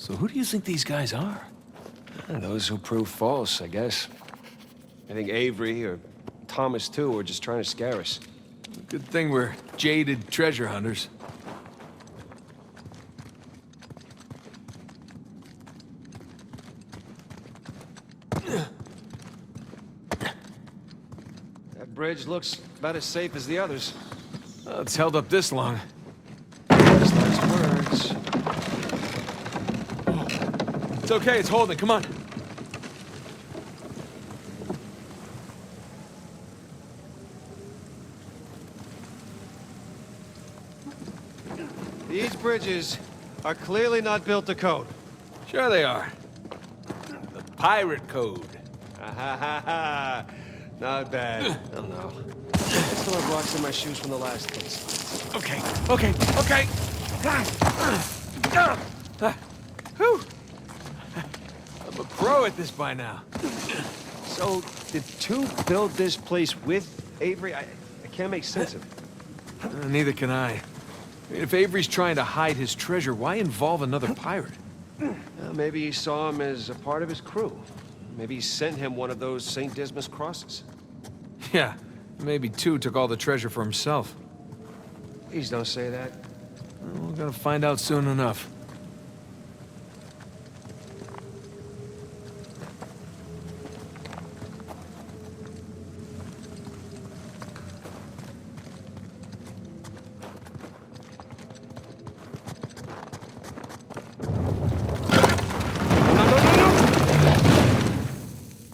So who do you think these guys are? Those who prove false, I guess. I think Avery or Thomas, too, were just trying to scare us. Good thing we're jaded treasure hunters. That bridge looks about as safe as the others. Well, it's held up this long. Just last words. It's okay, it's holding. Come on. These bridges are clearly not built to code. Sure they are. The pirate code. Ha ha ha ha. Not bad. Oh no. I still have rocks in my shoes from the last case. Okay. Whew. I'm a pro at this by now. So, did two build this place with Avery? I can't make sense of it. Neither can I. I mean, if Avery's trying to hide his treasure, why involve another pirate? Maybe he saw him as a part of his crew. Maybe he sent him one of those St. Dismas crosses. Yeah, maybe two took all the treasure for himself. Please don't say that. Well, we're gonna find out soon enough.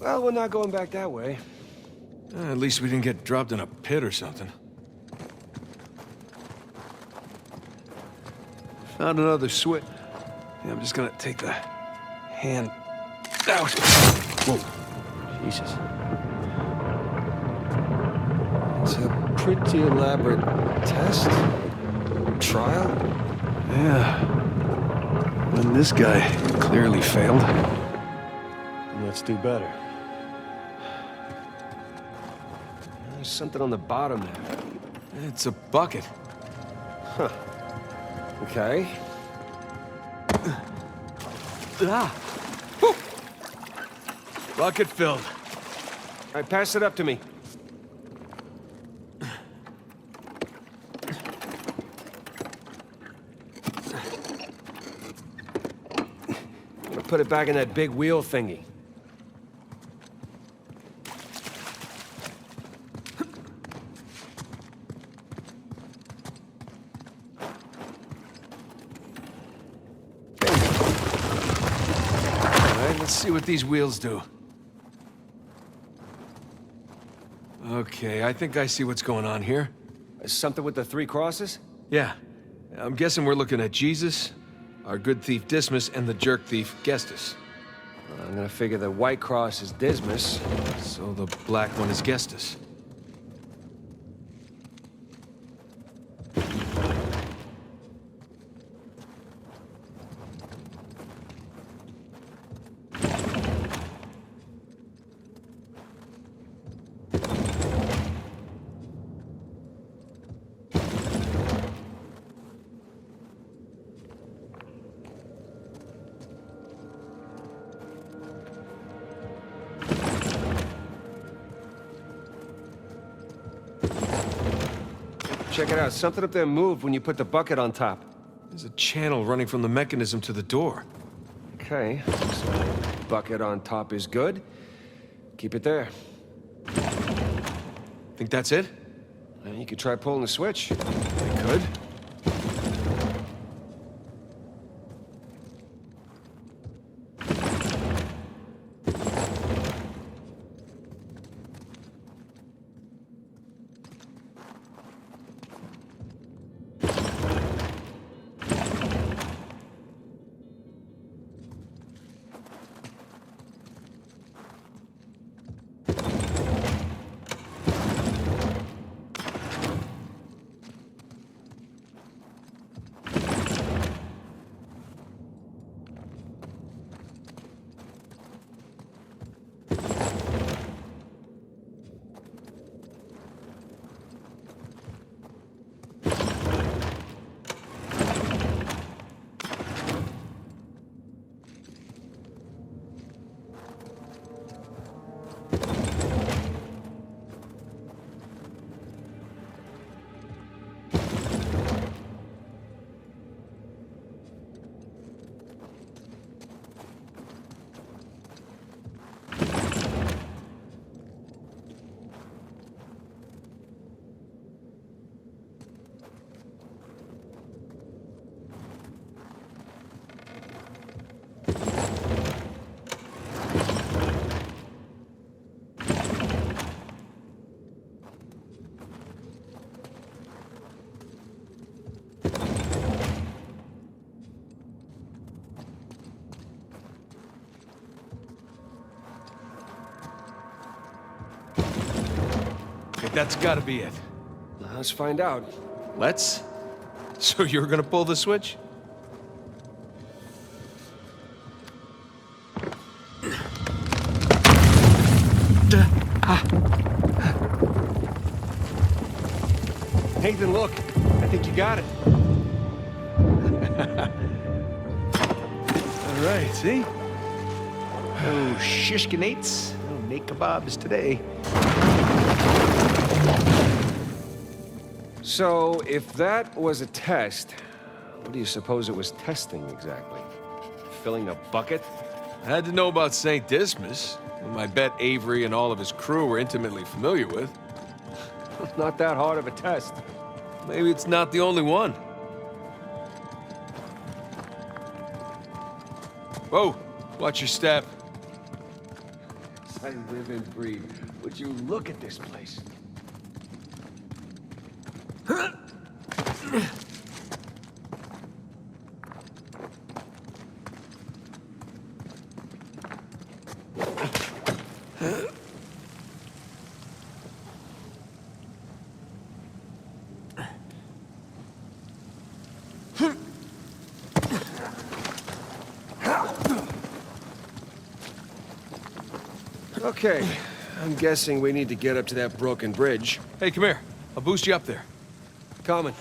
Well, we're not going back that way. At least we didn't get dropped in a pit or something. Found another switch. Yeah, I'm just gonna take the hand out. Whoa. Jesus. It's a pretty elaborate test? Trial? Yeah. And this guy clearly failed. Let's do better. There's something on the bottom there. It's a bucket. Huh. Okay. Ah! Whew. Bucket filled. All right, pass it up to me. I'm gonna put it back in that big wheel thingy. Let's see what these wheels do. Okay, I think I see what's going on here. Something with the three crosses? Yeah. I'm guessing we're looking at Jesus, our good thief Dismas, and the jerk thief Gestus. I'm gonna figure the white cross is Dismas. So the black one is Gestus. Check it out. Something up there moved when you put the bucket on top. There's a channel running from the mechanism to the door. Okay, so bucket on top is good. Keep it there. Think that's it? And you could try pulling the switch. I could. Okay, that's gotta be it. Let's find out. Let's? So you're gonna pull the switch? Nathan, look. I think you got it. All right, see? Oh, shishkinates. No Nate kebabs today. So, if that was a test, what do you suppose it was testing exactly? Filling a bucket? I had to know about St. Dismas, whom I bet Avery and all of his crew were intimately familiar with. Not that hard of a test. Maybe it's not the only one. Whoa, watch your step. I live and breathe. Would you look at this place? Okay, I'm guessing we need to get up to that broken bridge. Hey, come here. I'll boost you up there. Coming.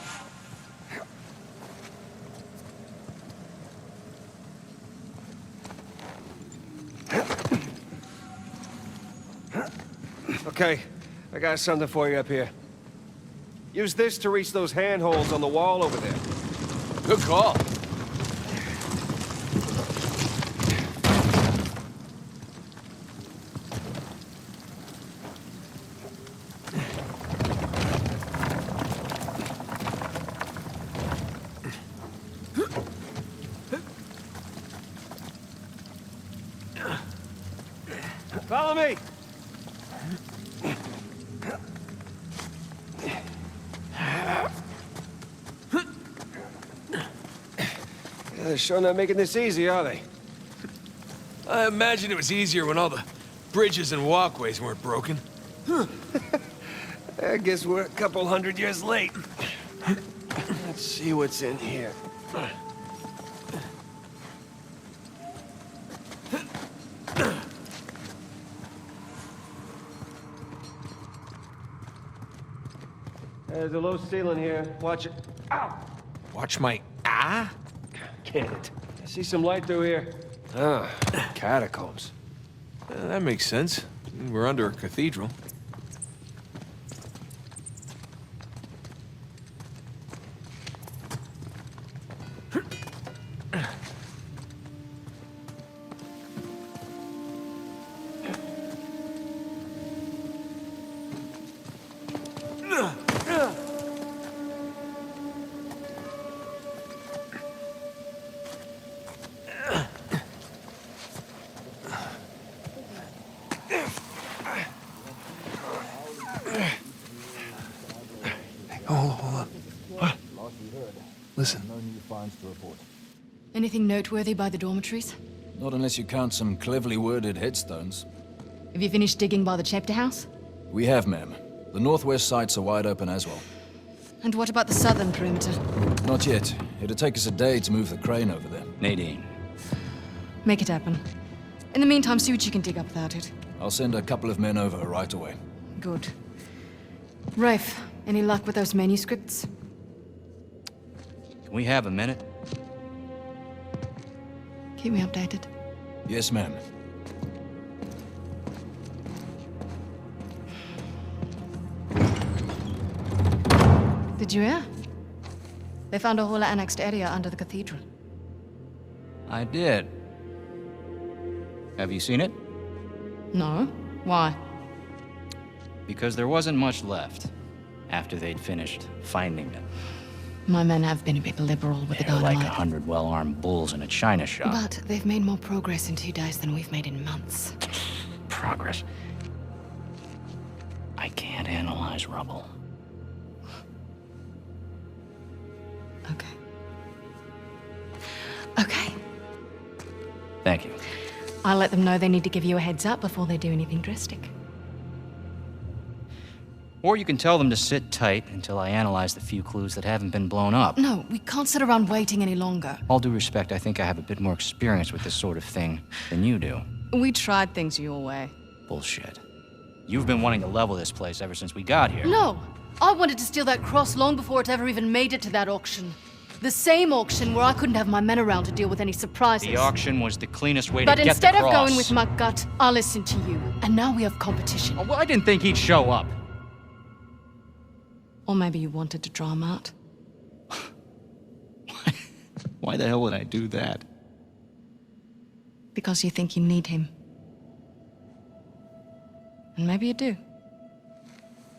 Okay, I got something for you up here. Use this to reach those handholds on the wall over there. Good call. Follow me! They're sure not making this easy, are they? I imagine it was easier when all the bridges and walkways weren't broken. I guess we're a couple hundred years late. Let's see what's in here. There's a low ceiling here. Watch it. Ow! Watch my Get it. I see some light through here. Ah, catacombs. That makes sense. We're under a cathedral. Hold on. What? Listen. No new finds to report. Anything noteworthy by the dormitories? Not unless you count some cleverly worded headstones. Have you finished digging by the chapter house? We have, ma'am. The northwest sites are wide open as well. And what about the southern perimeter? Not yet. It'll take us a day to move the crane over there. Nadine. Make it happen. In the meantime, see what you can dig up without it. I'll send a couple of men over right away. Good. Rafe, any luck with those manuscripts? Can we have a minute? Keep me updated. Yes, ma'am. Did you hear? They found a whole annexed area under the cathedral. I did. Have you seen it? No? Why? Because there wasn't much left after they'd finished finding it. My men have been a bit liberal with the They're like dynamite. 100 well-armed bulls in a china shop. But they've made more progress in 2 days than we've made in months. Progress. I can't analyze rubble. Okay. Okay. Thank you. I'll let them know they need to give you a heads up before they do anything drastic. Or you can tell them to sit tight until I analyze the few clues that haven't been blown up. No, we can't sit around waiting any longer. All due respect, I think I have a bit more experience with this sort of thing than you do. We tried things your way. Bullshit. You've been wanting to level this place ever since we got here. No, I wanted to steal that cross long before it ever even made it to that auction. The same auction where I couldn't have my men around to deal with any surprises. The auction was the cleanest way to But get the instead cross. of going with my gut, I listened to you. And now we have competition. Oh, well, I didn't think he'd show up. Or maybe you wanted to draw him out. Why the hell would I do that? Because you think you need him. And maybe you do.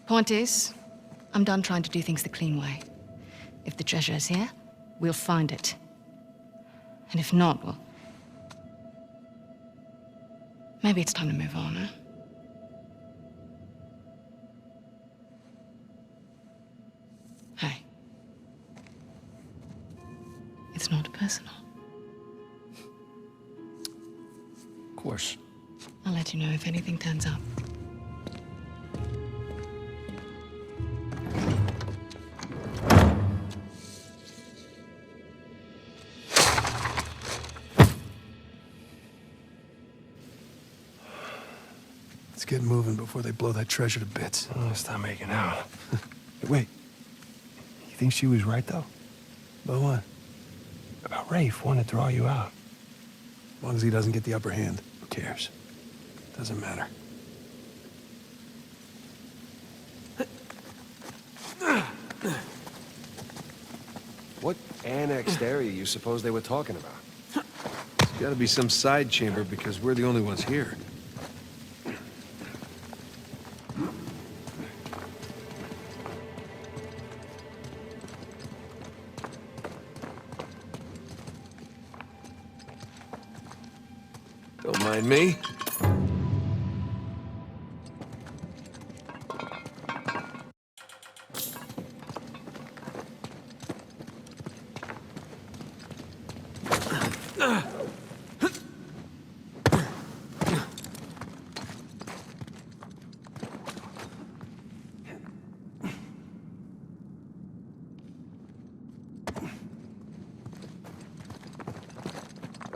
Point is, I'm done trying to do things the clean way. If the treasure is here, we'll find it. And if not, well... maybe it's time to move on, huh? Hey. It's not personal. Of course. I'll let you know if anything turns up. Let's get moving before they blow that treasure to bits. Oh, stop making out. Hey, wait. You think she was right, though? About what? About Rafe wanting to draw you out. As long as he doesn't get the upper hand, who cares? Doesn't matter. What annexed area you suppose they were talking about? There's gotta be some side chamber because we're the only ones here. Don't mind me.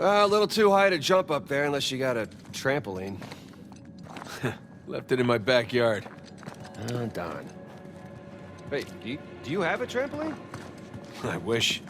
A little too high to jump up there unless you got a trampoline. Left it in my backyard. Oh, darn. Wait, do you have a trampoline? I wish.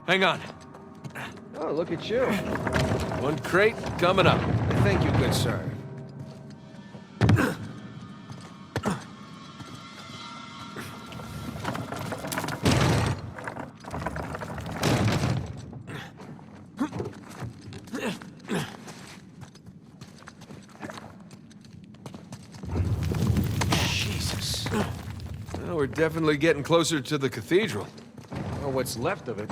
Hang on. Oh, look at you. One crate coming up. Thank you, good sir. Jesus. Well, we're definitely getting closer to the cathedral. Or what's left of it.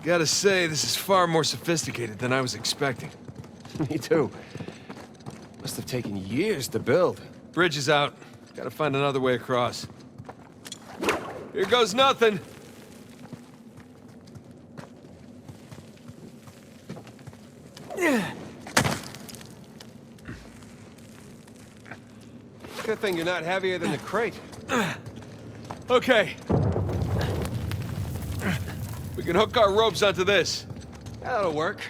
Gotta say, this is far more sophisticated than I was expecting. Me too. Must have taken years to build. Bridge is out. Gotta find another way across. Here goes nothing. Good thing you're not heavier than the crate. Okay. We can hook our ropes onto this. That'll work.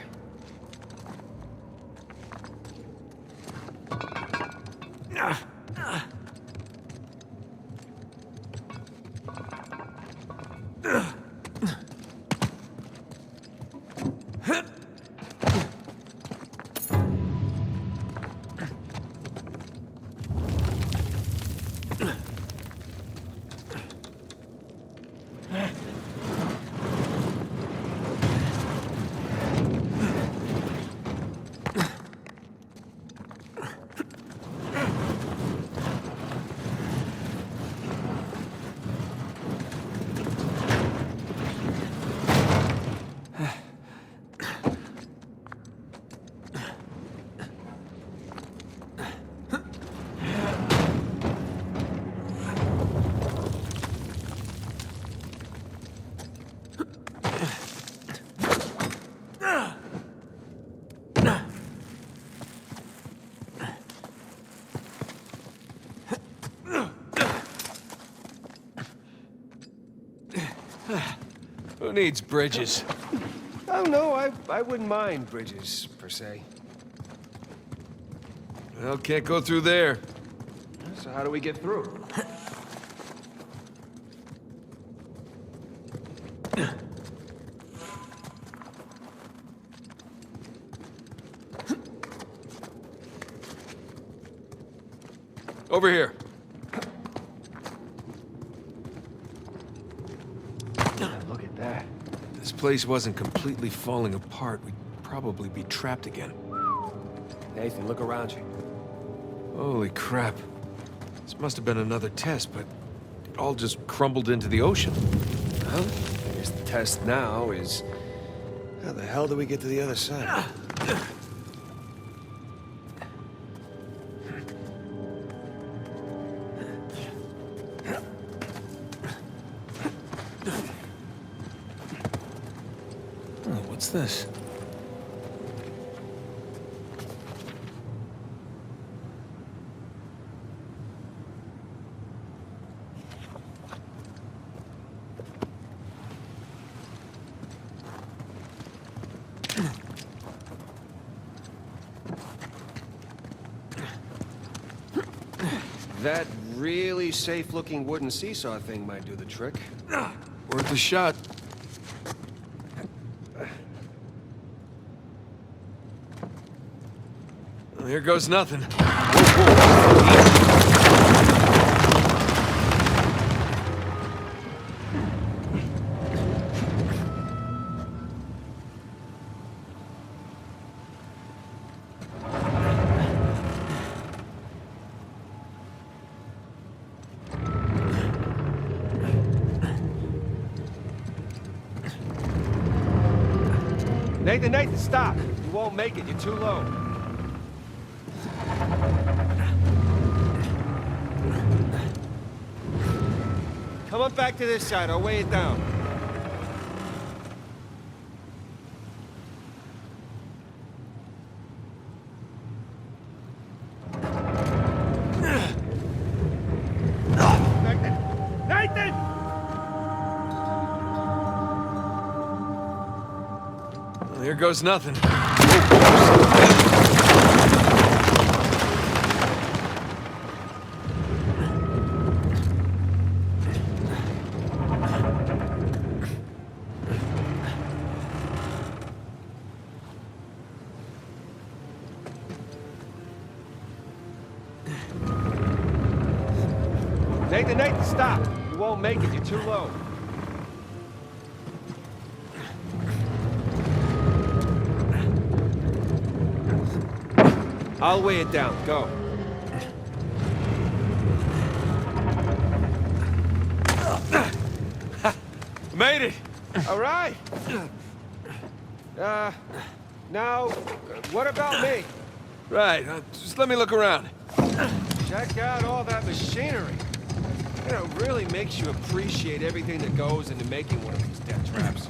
Who needs bridges? Oh, no, I wouldn't mind bridges, per se. Well, can't go through there. So how do we get through? Over here. Look at that. If this place wasn't completely falling apart, we'd probably be trapped again. Nathan, look around you. Holy crap. This must have been another test, but it all just crumbled into the ocean. Well, I guess the test now is... how the hell do we get to the other side? Oh, what's this? That really safe-looking wooden seesaw thing might do the trick. Worth a shot. Well, here goes nothing. Nathan, stop! You won't make it, you're too low. Come on back to this side, I'll weigh it down. Nathan! Well, here goes nothing. Nathan, stop! You won't make it, you're too low. I'll weigh it down, go. Made it! All right. Now, what about me? Right, just let me look around. Check out all that machinery. You know, it really makes you appreciate everything that goes into making one of these death traps.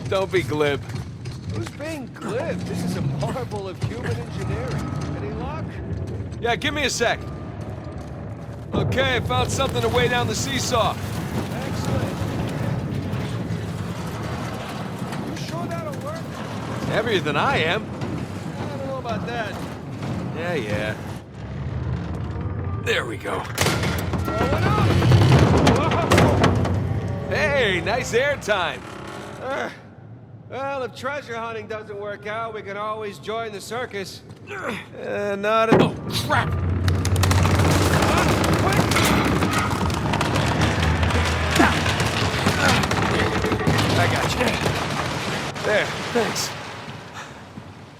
Don't be glib. Who's being glib? This is a marvel of human engineering. Any luck? Yeah, give me a sec. Okay, I found something to weigh down the seesaw. Excellent. You sure that'll work? Heavier than I am. I don't know about that. Yeah. There we go. Going up! Whoa! Hey, nice air time. Well, if treasure hunting doesn't work out, we can always join the circus. Not at all. Oh, crap! I got you. There, thanks.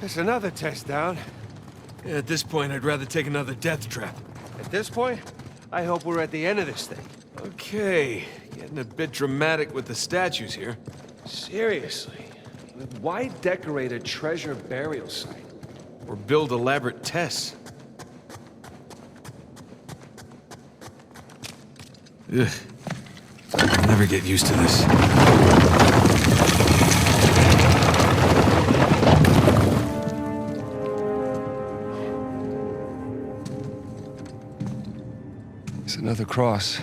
There's another test down. Yeah, at this point, I'd rather take another death trap. At this point, I hope we're at the end of this thing. Okay, getting a bit dramatic with the statues here. Seriously, why decorate a treasure burial site? Or build elaborate tests. Ugh. I'll never get used to this. It's another cross.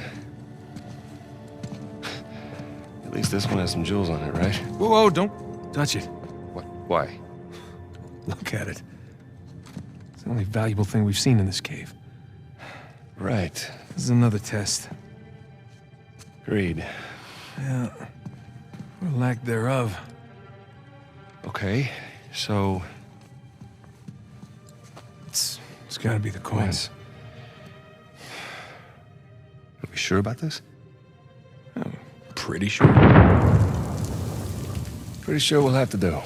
At least this one has some jewels on it, right? Whoa, don't touch it. What? Why? Look at it. It's the only valuable thing we've seen in this cave. Right. This is another test. Agreed. Yeah. Or lack thereof. Okay, so... It's gotta be the coins. Are we sure about this? I'm pretty sure. Pretty sure we'll have to do.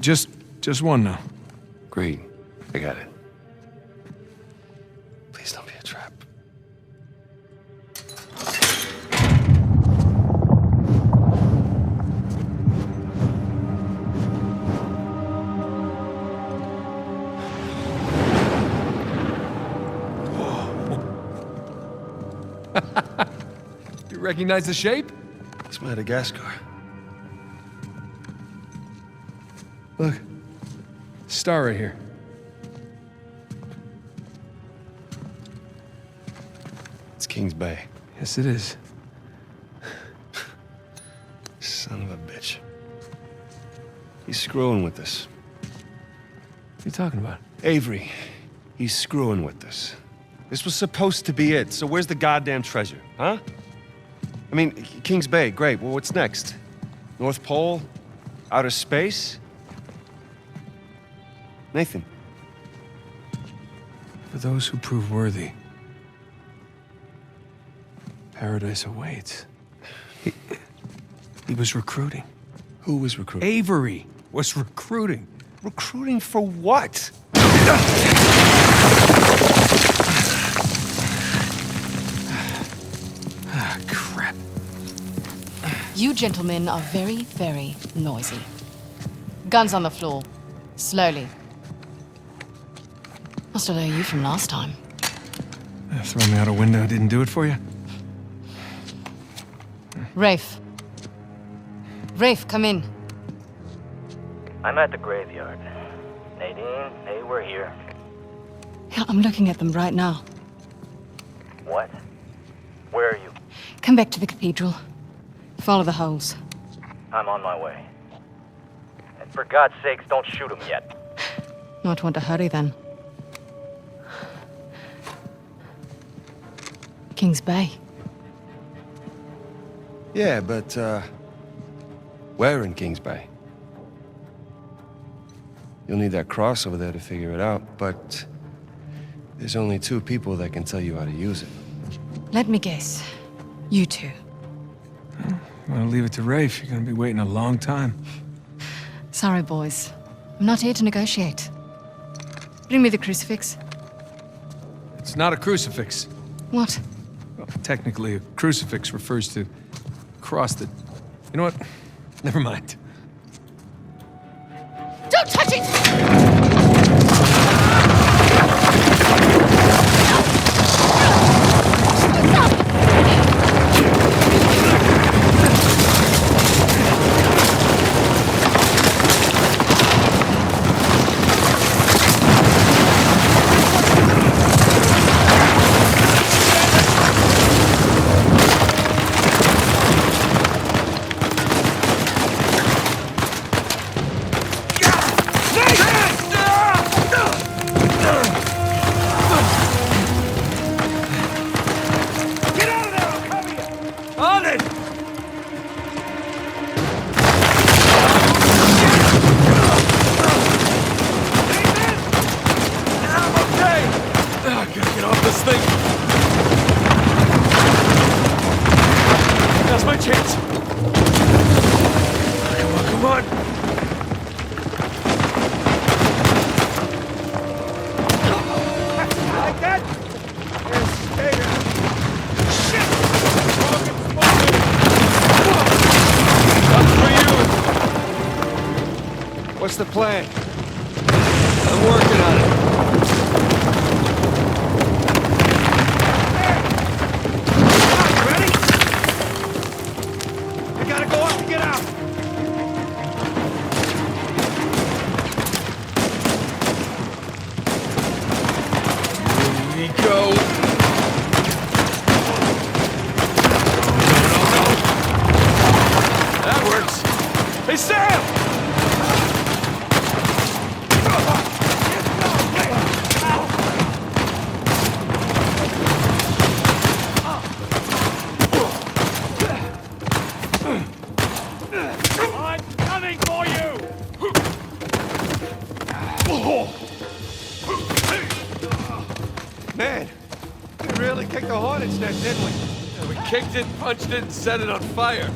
Just one now. Agreed. I got it. Please don't be a trap. You recognize the shape? It's Madagascar. Look. Star right here. It's King's Bay. Yes, it is. Son of a bitch. He's screwing with us. What are you talking about? Avery, he's screwing with us. This was supposed to be it, so where's the goddamn treasure, huh? I mean, King's Bay, great. Well, what's next? North Pole? Outer space? Nathan. For those who prove worthy, paradise awaits. He was recruiting. Who was recruiting? Avery was recruiting. Recruiting for what? Ah, crap. You gentlemen are very, very noisy. Guns on the floor. Slowly. Must have known you from last time. Throwing me out a window didn't do it for you? Rafe. Rafe, come in. I'm at the graveyard. Nadine, hey, we're here. Yeah, I'm looking at them right now. What? Where are you? Come back to the cathedral. Follow the holes. I'm on my way. And for God's sakes, don't shoot him yet. Not want to hurry then. King's Bay. Yeah, but, where in King's Bay? You'll need that cross over there to figure it out, but there's only 2 people that can tell you how to use it. Let me guess. You two. I'll leave it to Rafe. You're gonna be waiting a long time. Sorry, boys. I'm not here to negotiate. Bring me the crucifix. It's not a crucifix. What? Well, technically, a crucifix refers to a cross that... You know what? Never mind. Don't touch it! chance. Come on, come on. Like that? Yes, stay there. Shit! Up for you. What's the plan? I'm working on it. Ready? I gotta go up and get out. Here we go. No. That works. Hey, Sam! I'm coming for you! Man, we really kicked the hornet's nest, didn't we? Yeah, we kicked it, punched it, and set it on fire.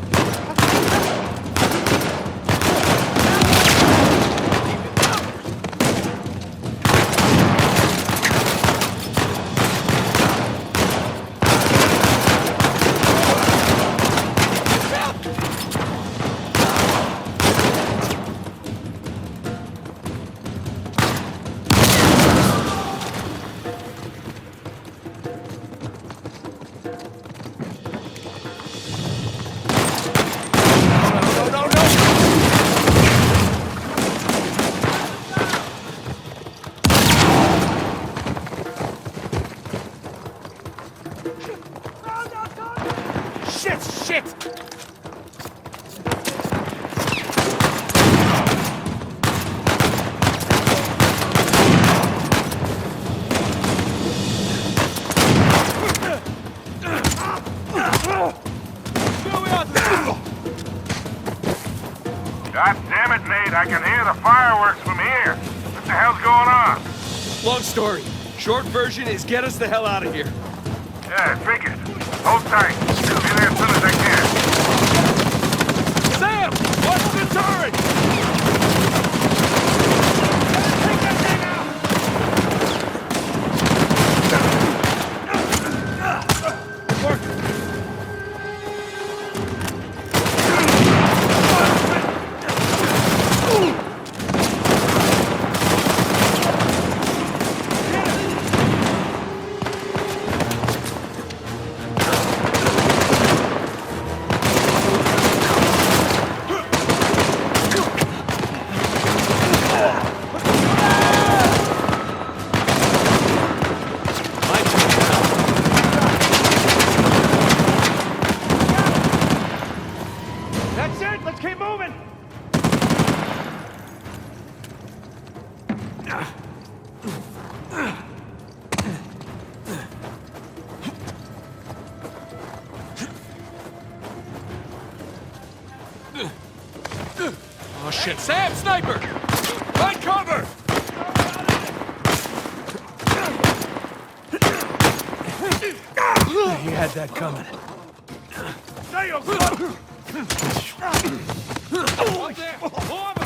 Shit! God damn it, Nate, I can hear the fireworks from here. What the hell's going on? Long story. Short version is get us the hell out of here. Yeah, figured. Hold tight. I'll be there as soon as I can. Sam! Watch the turret! Take that thing out! That's it! Let's keep moving! Oh shit, Sam! Sniper! Find cover! He had that coming. Stay up! Up there! More of them!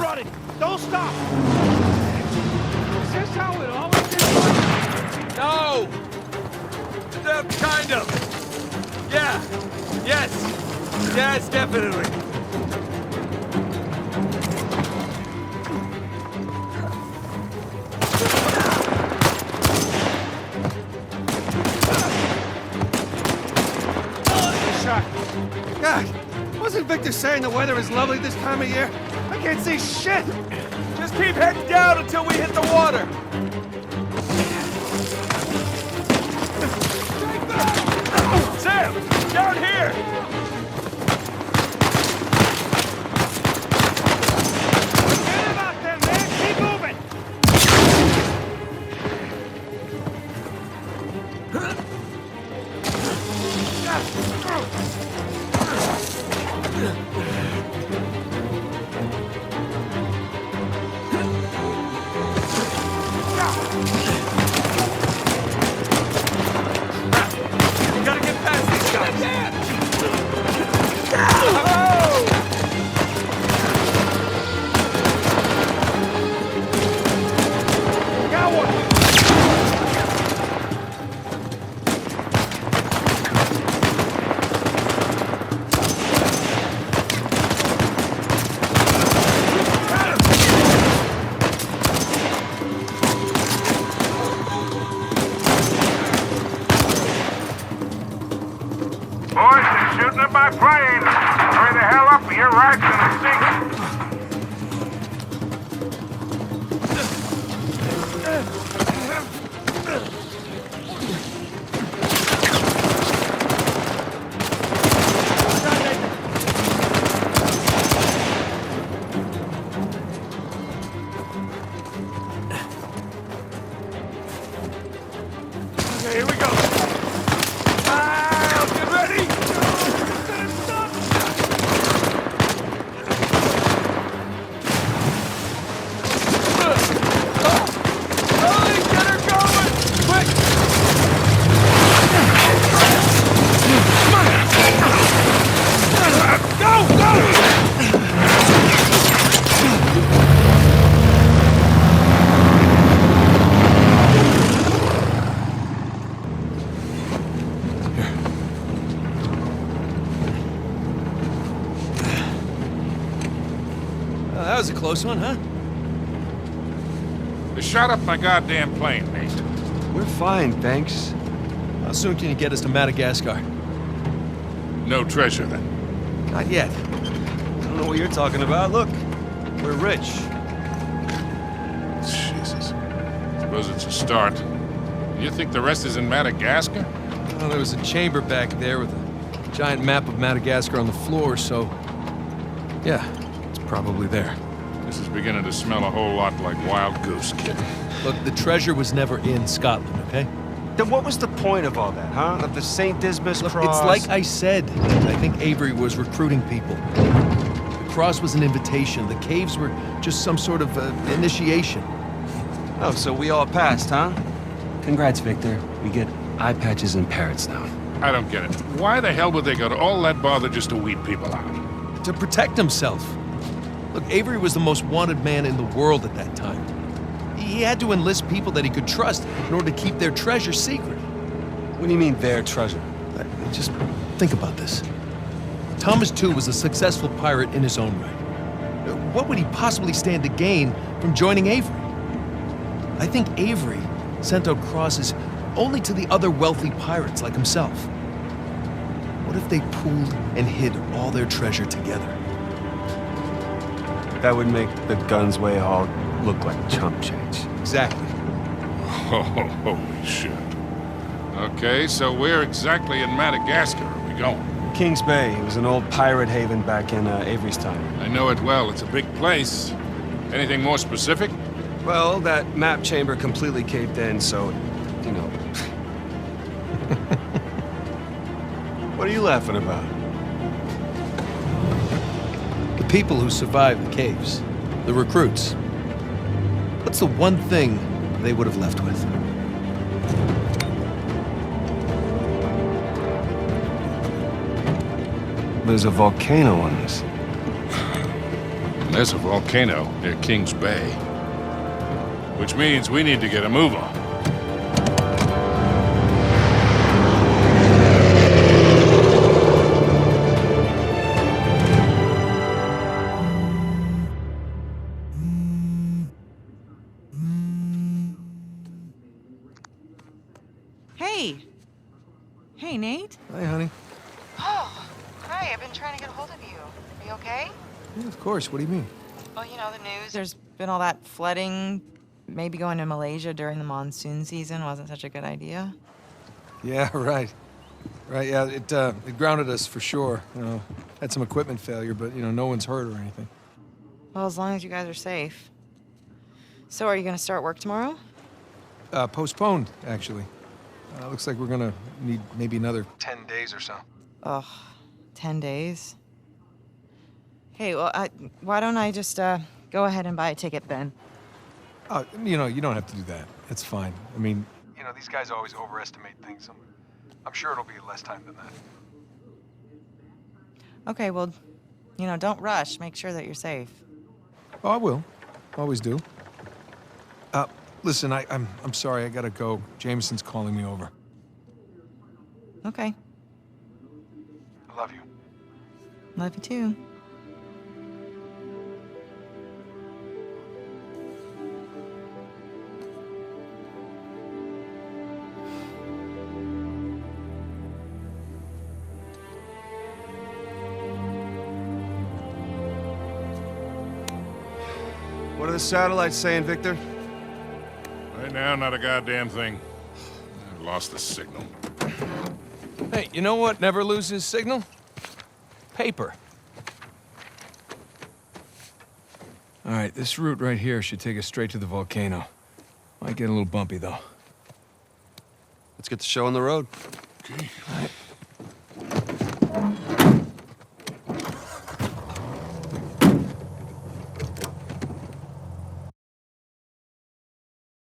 running! Don't stop! Is this how it always is? No! Kind of. Yeah. Yes. Yes, definitely. Shot. God, wasn't Victor saying the weather is lovely this time of year? I can't see shit! Just keep heading down until we hit the water. Sam, down here. Get him out there, man! Keep moving! You gotta get past these guys. Got one! Boys, they're shooting at my plane. Hurry the hell up or your ride's gonna sink. Okay, here we go. Get ready. Hurry, get her going. Quick. Go! Go! That was a close one, huh? They shot up my goddamn plane, Nate. We're fine, thanks. How soon can you get us to Madagascar? No treasure, then. Not yet. I don't know what you're talking about. Look, we're rich. Jesus. Suppose it's a start. You think the rest is in Madagascar? Well, there was a chamber back there with a giant map of Madagascar on the floor, so... yeah, it's probably there. This is beginning to smell a whole lot like Wild Goose, kid. Look, the treasure was never in Scotland, okay? Then what was the point of all that, huh? Of the St. Dismas Look, cross? it's like I said. I think Avery was recruiting people. The cross was an invitation. The caves were just some sort of initiation. Oh, so we all passed, huh? Congrats, Victor. We get eye patches and parrots now. I don't get it. Why the hell would they go to all that bother just to weed people out? To protect himself. Look, Avery was the most wanted man in the world at that time. He had to enlist people that he could trust in order to keep their treasure secret. What do you mean, their treasure? Just think about this. Thomas, too, was a successful pirate in his own right. What would he possibly stand to gain from joining Avery? I think Avery sent out crosses only to the other wealthy pirates like himself. What if they pooled and hid all their treasure together? That would make the Gunsway haul look like chump change. Exactly. Oh, holy shit. Okay, so where exactly in Madagascar are we going? Kings Bay. It was an old pirate haven back in Avery's time. I know it well. It's a big place. Anything more specific? Well, that map chamber completely caved in, so, you know. What are you laughing about? The people who survived the caves, the recruits. What's the one thing they would have left with? There's a volcano on this. And there's a volcano near Kings Bay. Which means we need to get a move on. Hey! Hey, Nate? Hi, honey. Oh, hi, I've been trying to get a hold of you. Are you okay? Yeah, of course. What do you mean? Well, you know, the news. There's been all that flooding. Maybe going to Malaysia during the monsoon season wasn't such a good idea. Yeah, right. Right, yeah, it grounded us for sure. You know, had some equipment failure, but, you know, no one's hurt or anything. Well, as long as you guys are safe. So, are you gonna start work tomorrow? Postponed, actually. Looks like we're gonna need maybe another 10 days or so. Ugh, 10 days. Hey, well, why don't I just go ahead and buy a ticket then? You know, you don't have to do that. It's fine. I mean, you know, these guys always overestimate things. I'm sure it'll be less time than that. Okay, well, you know, don't rush. Make sure that you're safe. Oh, I will. Always do. Listen, I'm sorry. I gotta go. Jameson's calling me over. Okay. I love you. Love you too. What are the satellites saying, Victor? Right now, not a goddamn thing. I lost the signal. Hey, you know what never loses signal? Paper. All right, this route right here should take us straight to the volcano. Might get a little bumpy, though. Let's get the show on the road. Okay. All right.